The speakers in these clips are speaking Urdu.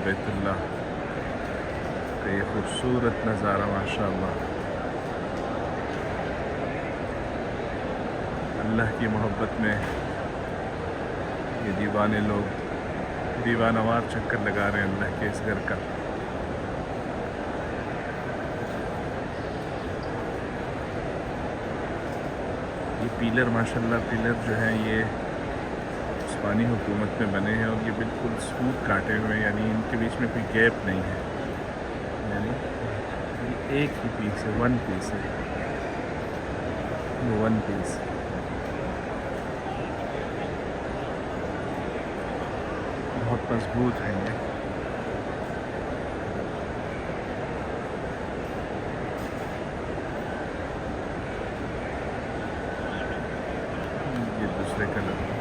بیت اللہ کا یہ خوبصورت نظارہ ماشاءاللہ. اللہ کی محبت میں یہ دیوانے لوگ دیوانہ وار چکر لگا رہے ہیں اللہ کے اس گھر کا. یہ پیلر ماشاءاللہ پیلر جو ہیں یہ عثمانی حکومت میں بنے ہیں اور یہ بالکل اسموتھ کاٹے ہوئے ہیں، یعنی ان کے بیچ میں کوئی گیپ نہیں ہے، یعنی یہ ایک ہی پیس ہے، ون پیس ہے، وہ ون پیس. بہت مضبوط ہیں یہ دوسرے کلر میں.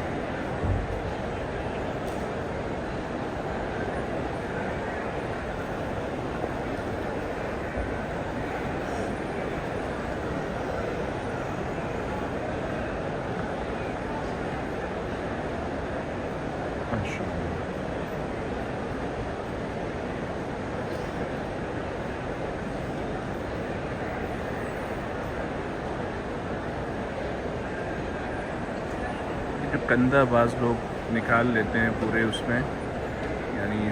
جو کندھا بعض لوگ نکال لیتے ہیں پورے اس میں، یعنی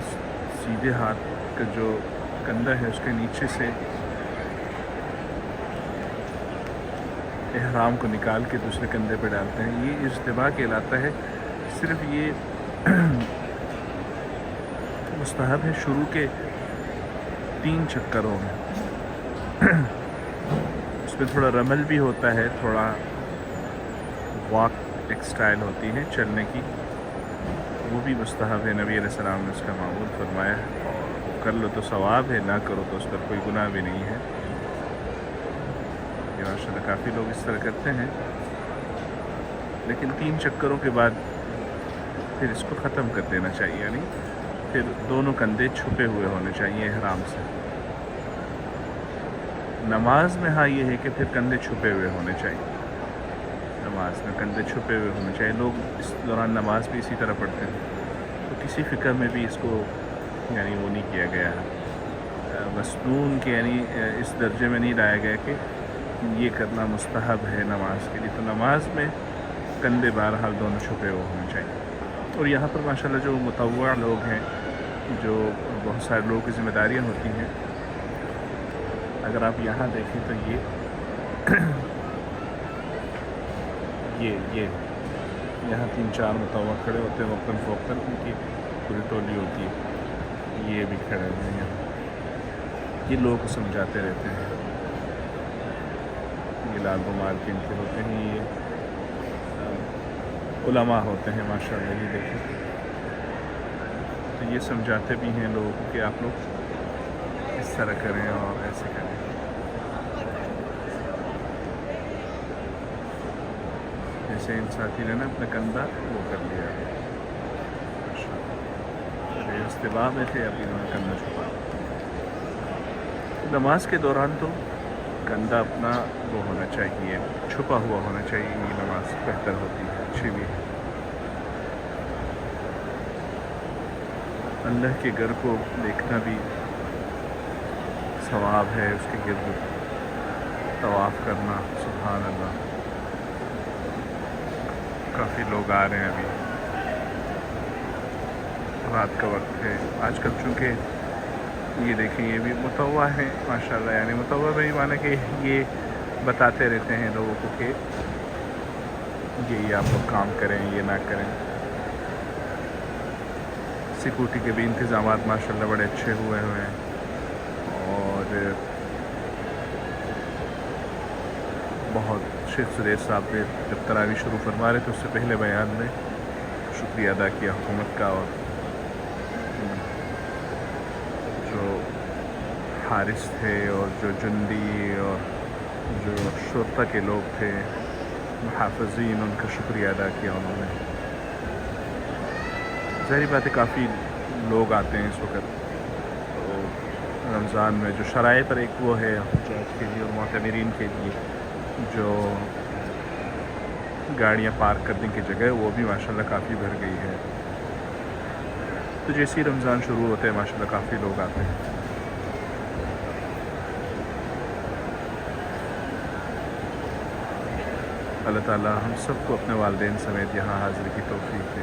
سیدھے ہاتھ کا جو کندھا ہے اس کے نیچے سے احرام کو نکال کے دوسرے کندھے پہ ڈالتے ہیں. یہ اجتباء کہلاتا ہے. صرف یہ مستحب ہے شروع کے 3 چکروں میں. اس میں تھوڑا رمل بھی ہوتا ہے، تھوڑا واک ایک سٹائل ہوتی ہے چلنے کی، وہ بھی مستحب ہے. نبی علیہ السلام نے اس کا معمول فرمایا، کر لو تو ثواب ہے، نہ کرو تو اس پر کوئی گناہ بھی نہیں ہے. یہ ماشاءاللہ کافی لوگ اس طرح کرتے ہیں، لیکن 3 چکروں کے بعد پھر اس کو ختم کر دینا چاہیے، یعنی پھر دونوں کندھے چھپے ہوئے ہونے چاہیے احرام سے. نماز میں ہاں یہ ہے کہ پھر کندھے چھپے ہوئے ہونے چاہیے، نماز میں کندھے چھپے ہوئے ہونے چاہیے. لوگ اس دوران نماز بھی اسی طرح پڑھتے ہیں، تو کسی فقہ میں بھی اس کو یعنی وہ نہیں کیا گیا ہے، مسنون کے یعنی اس درجے میں نہیں لایا گیا کہ یہ کرنا مستحب ہے نماز کے لیے. تو نماز میں کندھے بہرحال دونوں چھپے ہوئے ہونے چاہیے. اور یہاں پر ماشاءاللہ جو متطوع لوگ ہیں، جو بہت سارے لوگوں کی ذمہ داریاں ہوتی ہیں، اگر آپ یہاں دیکھیں تو یہ یہاں 3-4 متطوع کھڑے ہوتے ہیں وقتاً فوقتاً، ان کی پوری ٹولی ہوتی ہے، یہ بھی کھڑے ہوئے ہیں. یہ لوگ سمجھاتے رہتے ہیں. یہ لال رومال کے ان کے ہوتے ہیں، یہ علماء ہوتے ہیں ماشاءاللہ. یہ دیکھیں تو یہ سمجھاتے بھی ہیں لوگوں کو کہ آپ لوگ اس طرح کریں اور ایسے کریں. جیسے ان ساتھی نے نا اپنا کندھا وہ کر لیا، استباع میں تھے، اب انہوں نے کندھا چھپا. نماز کے دوران تو کندھا اپنا وہ ہونا چاہیے، چھپا ہوا ہونا چاہیے. یہ نماز بہتر ہوتی ہے، اچھی بھی ہے. اللہ کے گھر کو دیکھنا بھی ثواب ہے، اس کے گرد طواف کرنا. سبحان اللہ، کافی لوگ آ رہے ہیں. ابھی رات کا وقت ہے. آج کل چونکہ یہ دیکھیں یہ بھی متطوع ہیں ماشاءاللہ، یعنی متطوع بھی مانا کہ یہ بتاتے رہتے ہیں لوگوں کو کہ یہ آپ لوگ کام کریں، یہ نہ کریں. سیکورٹی کے بھی انتظامات ماشاءاللہ بڑے اچھے ہوئے ہیں. اور بہت شیخ سریش صاحب نے جب تراویح شروع فرما رہے تھے اس سے پہلے بیان میں شکریہ ادا کیا حکومت کا، اور جو حارس تھے اور جو جندی اور جو شرطہ کے لوگ تھے محافظین، ان کا شکریہ ادا کیا انہوں نے. ظاہری بات ہے کافی لوگ آتے ہیں اس وقت. تو رمضان میں جو شرائع پر ایک وہ ہے حجاج کے لیے اور معتمرین کے لیے جو گاڑیاں پارک کرنے کی جگہ ہے، وہ بھی ماشاءاللہ کافی بھر گئی ہے. تو جیسے ہی رمضان شروع ہوتے ہیں ماشاءاللہ کافی لوگ آتے ہیں. اللہ تعالیٰ ہم سب کو اپنے والدین سمیت یہاں حاضری کی توفیق دے.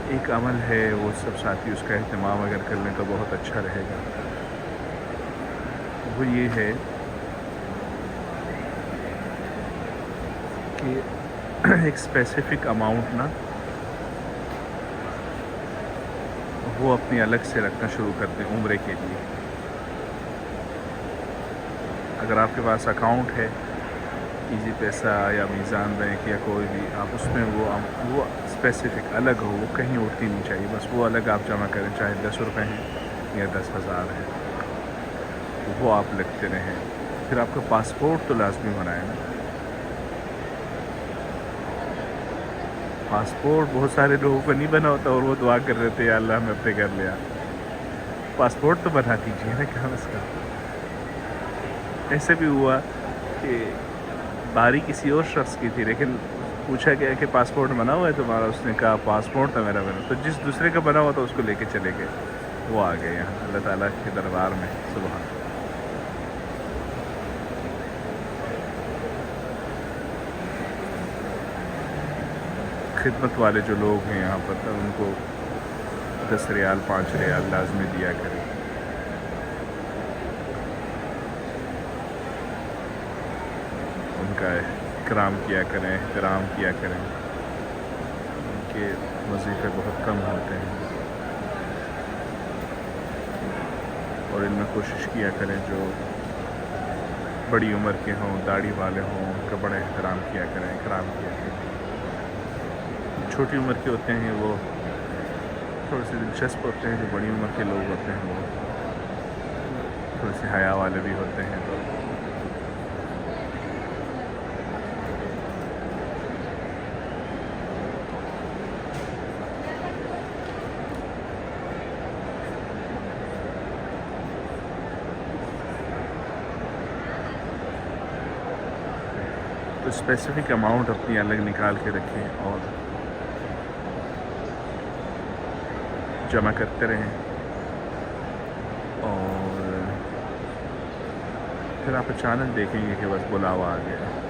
ایک عمل ہے وہ سب ساتھی اس کا اہتمام اگر کر لیں تو بہت اچھا رہے گا. وہ یہ ہے کہ ایک اسپیسیفک اماؤنٹ نا وہ اپنی الگ سے رکھنا شروع کر دیں عمرے کے لیے. اگر آپ کے پاس اکاؤنٹ ہے ایزی پیسہ یا میزان بینک یا کوئی بھی، آپ اس میں وہ اسپیسیفک الگ ہو، وہ کہیں اڑتی نہیں چاہیے. بس وہ الگ آپ جمع کریں، چاہے 10 روپے ہیں یا 10,000 ہیں، وہ آپ لگتے رہیں. پھر آپ کا پاسپورٹ تو لازمی بنائیں نا. پاسپورٹ بہت سارے لوگوں کو نہیں بنا ہوتا اور وہ دعا کر رہے تھے یا اللہ ہمیں اپنے گھر لیا. پاسپورٹ تو بنا دیجیے نا کم از کم. ایسے بھی ہوا کہ باری کسی اور شخص کی تھی لیکن پوچھا گیا کہ پاسپورٹ بنا ہوا ہے تمہارا، اس نے کہا پاسپورٹ تو میرا بنا. تو جس دوسرے کا بنا ہوا تھا اس کو لے کے چلے گئے. وہ آ گئے یہاں اللہ تعالیٰ کے دربار میں. سبحان. خدمت والے جو لوگ ہیں یہاں پر ان کو 10 ریال 5 ریال لازمی دیا کریں. ان کا اکرام کیا کریں، احترام کیا کریں. ان کے وظیفے بہت کم ہوتے ہیں اور ان میں کوشش کیا کریں جو بڑی عمر کے ہوں، داڑھی والے ہوں، ان کا بڑا احترام کیا کریں، اکرام کیا کریں. چھوٹی عمر کے ہوتے ہیں وہ تھوڑے سے دلچسپ ہوتے ہیں، جو بڑی عمر کے لوگ ہوتے ہیں وہ تھوڑے سے حیا والے بھی ہوتے ہیں. تو اسپیسیفک اماؤنٹ اپنی الگ نکال کے رکھیں اور جمع کرتے رہیں. اور پھر آپ اچانک دیکھیں گے کہ بس بلاوا آ گیا.